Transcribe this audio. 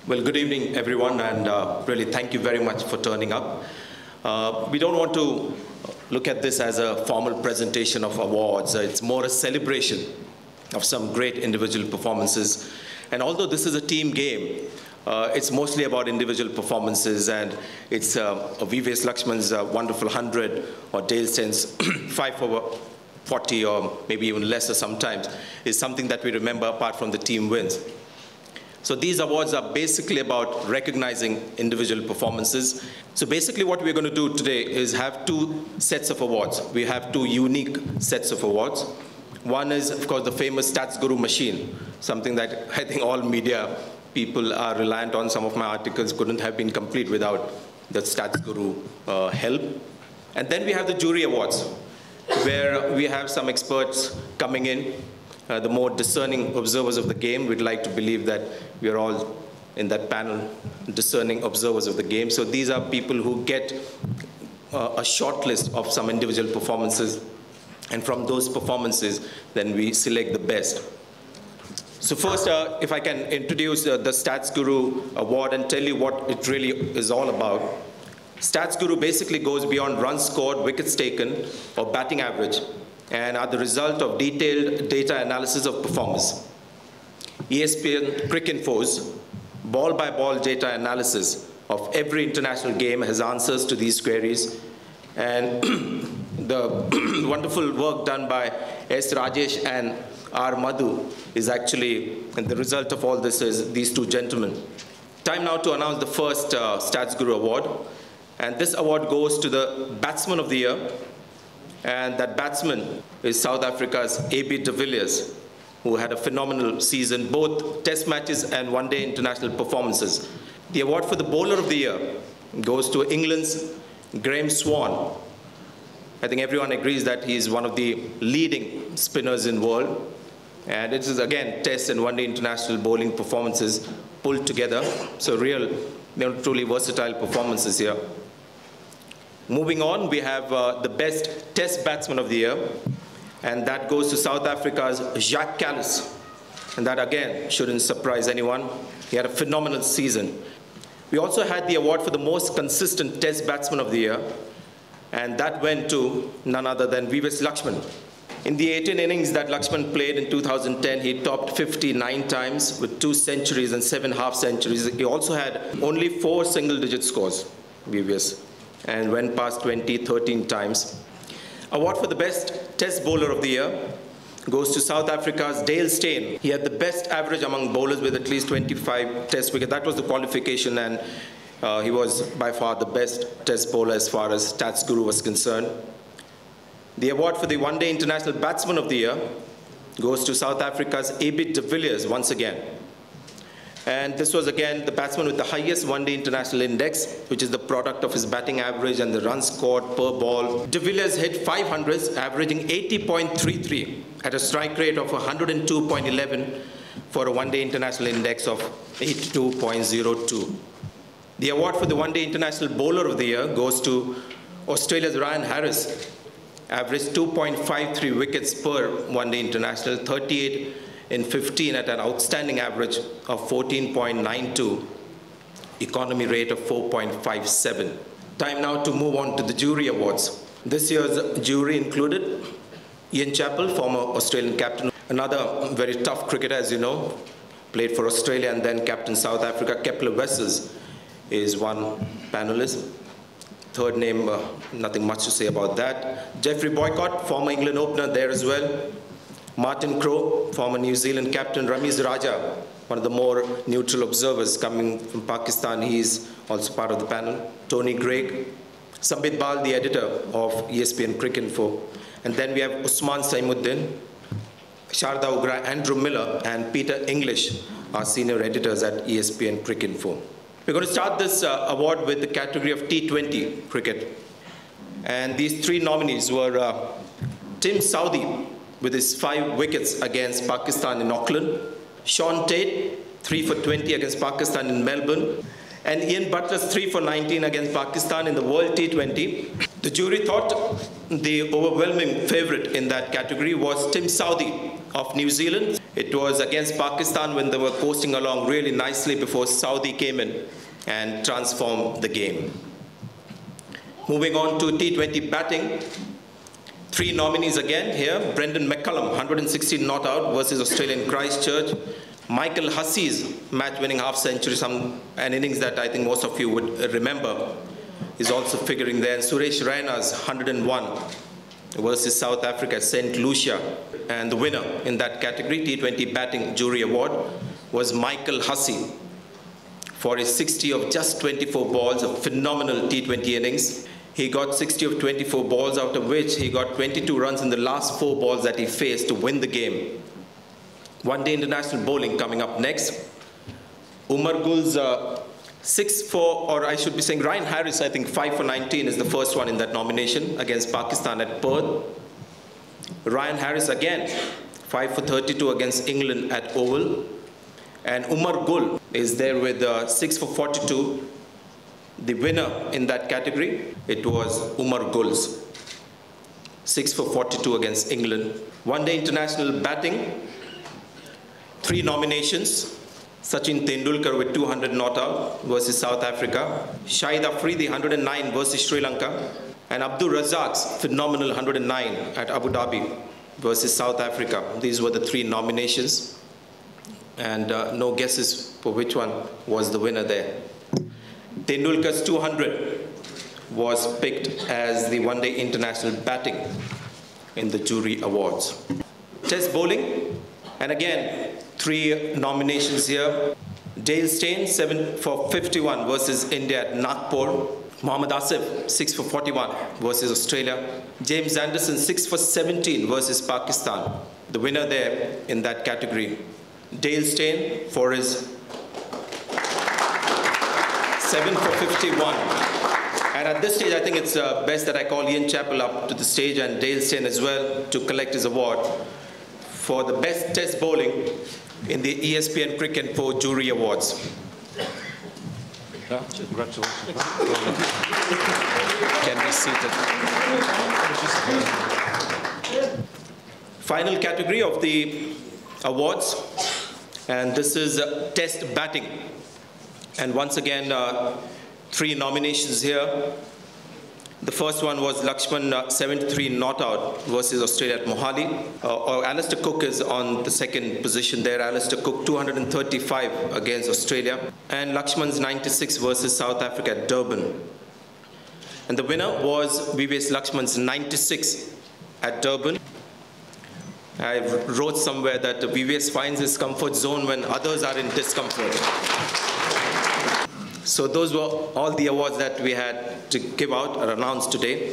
Well, good evening, everyone, and really thank you very much for turning up. We don't want to look at this as a formal presentation of awards. It's more a celebration of some great individual performances. And although this is a team game, it's mostly about individual performances, and it's V.V.S. Lakshman's wonderful 100 or Dale Steyn's 5 over 40 or maybe even lesser sometimes is something that we remember apart from the team wins. So these awards are basically about recognizing individual performances. So basically what we're going to do today is have two sets of awards. We have two unique sets of awards. One is, of course, the famous Statsguru machine, something that I think all media people are reliant on. Some of my articles couldn't have been complete without the Statsguru help. And then we have the jury awards, where we have some experts coming in, the more discerning observers of the game. We'd like to believe that we are all in that panel discerning observers of the game. So these are people who get a short list of some individual performances, and from those performances, then we select the best. So first, if I can introduce the Statsguru Award and tell you what it really is all about. Statsguru basically goes beyond runs scored, wickets taken, or batting average, and are the result of detailed data analysis of performance. ESPNcricinfo's ball-by-ball data analysis of every international game has answers to these queries, and the wonderful work done by S. Rajesh and R. Madhu is actually, and the result of all this is these two gentlemen. Time now to announce the first Statsguru Award, and this award goes to the Batsman of the Year, and that batsman is South Africa's A.B. de Villiers, who had a phenomenal season, both test matches and one-day international performances. The award for the Bowler of the Year goes to England's Graeme Swann. I think everyone agrees that he's one of the leading spinners in the world. And it is, again, test and one-day international bowling performances pulled together. So real, truly versatile performances here. Moving on, we have the best test batsman of the year, and that goes to South Africa's Jacques Kallis. And that, again, shouldn't surprise anyone. He had a phenomenal season. We also had the award for the most consistent test batsman of the year, and that went to none other than V.V.S. Lakshman. In the 18 innings that Lakshman played in 2010, he topped 59 times with 2 centuries and 7 half centuries. He also had only 4 single-digit scores, V.V.S., and went past 13 times. Award for the best test bowler of the year goes to South Africa's Dale Steyn. He had the best average among bowlers with at least 25 test wickets. That was the qualification, and he was by far the best test bowler as far as Statsguru was concerned. The award for the one-day international batsman of the year goes to South Africa's A.B. de Villiers once again. And this was, again, the batsman with the highest one-day international index, which is the product of his batting average and the runs scored per ball. De Villiers hit 500s, averaging 80.33 at a strike rate of 102.11 for a one-day international index of 82.02. The award for the one-day international bowler of the year goes to Australia's Ryan Harris, averaged 2.53 wickets per one-day international, 38 in 15 at an outstanding average of 14.92, economy rate of 4.57. Time now to move on to the jury awards. This year's jury included Ian Chappell, former Australian captain, another very tough cricketer, as you know, played for Australia and then captain South Africa. Kepler Wessels is one panelist. Third name, nothing much to say about that. Geoffrey Boycott, former England opener, there as well. Martin Crowe, former New Zealand captain. Ramiz Raja, one of the more neutral observers coming from Pakistan. He's also part of the panel. Tony Greig. Sambit Bal, the editor of ESPNcricinfo. And then we have Usman Saimuddin, Sharda Ugra, Andrew Miller, and Peter English, our senior editors at ESPNcricinfo. We're going to start this award with the category of T20 cricket. And these 3 nominees were Tim Southee, with his 5 wickets against Pakistan in Auckland, Shaun Tait, 3 for 20 against Pakistan in Melbourne, and Ian Butler's 3 for 19 against Pakistan in the World T20. The jury thought the overwhelming favorite in that category was Tim Southee of New Zealand, It was against Pakistan when they were coasting along really nicely before Southee came in and transformed the game. Moving on to T20 batting. 3 nominees again here. Brendon McCullum, 116 not out versus Australian Christchurch. Michael Hussey's match-winning half-century, an innings that I think most of you would remember, is also figuring there. And Suresh Raina's 101 versus South Africa, St. Lucia. And the winner in that category, T20 Batting Jury Award, was Michael Hussey for his 60 of just 24 balls, a phenomenal T20 innings. He got 60 of 24 balls, out of which he got 22 runs in the last 4 balls that he faced to win the game. One-day international bowling coming up next. Umar Gul's 6 for, or I should be saying Ryan Harris, I think 5 for 19 is the first one in that nomination against Pakistan at Perth. Ryan Harris again, 5 for 32 against England at Oval. And Umar Gul is there with 6 for 42. The winner in that category, it was Umar Gul's 6 for 42 against England. One-day international batting, 3 nominations. Sachin Tendulkar with 200 not out versus South Africa. Shahid Afridi 109 versus Sri Lanka. And Abdul Razak's phenomenal 109 at Abu Dhabi versus South Africa. These were the 3 nominations. And no guesses for which one was the winner there. Tendulkar's 200 was picked as the one-day international batting in the jury awards. Test bowling, and again, 3 nominations here. Dale Steyn, 7 for 51 versus India at Nagpur. Mohammad Asif, 6 for 41 versus Australia. James Anderson, 6 for 17 versus Pakistan. The winner there in that category, Dale Steyn for his 7 for 51. And at this stage, I think it's best that I call Ian Chappell up to the stage and Dale Steyn as well to collect his award for the best test bowling in the ESPNcricinfo Jury Awards. Congratulations. Can be seated. Final category of the awards, and this is test batting. And once again, 3 nominations here. The first one was Lakshman, 73 not out versus Australia at Mohali. Alastair Cook is on the second position there. Alastair Cook 235 against Australia. And Lakshman's 96 versus South Africa at Durban. And the winner was VVS Lakshman's 96 at Durban. I wrote somewhere that VVS finds his comfort zone when others are in discomfort. So those were all the awards that we had to give out or announce today.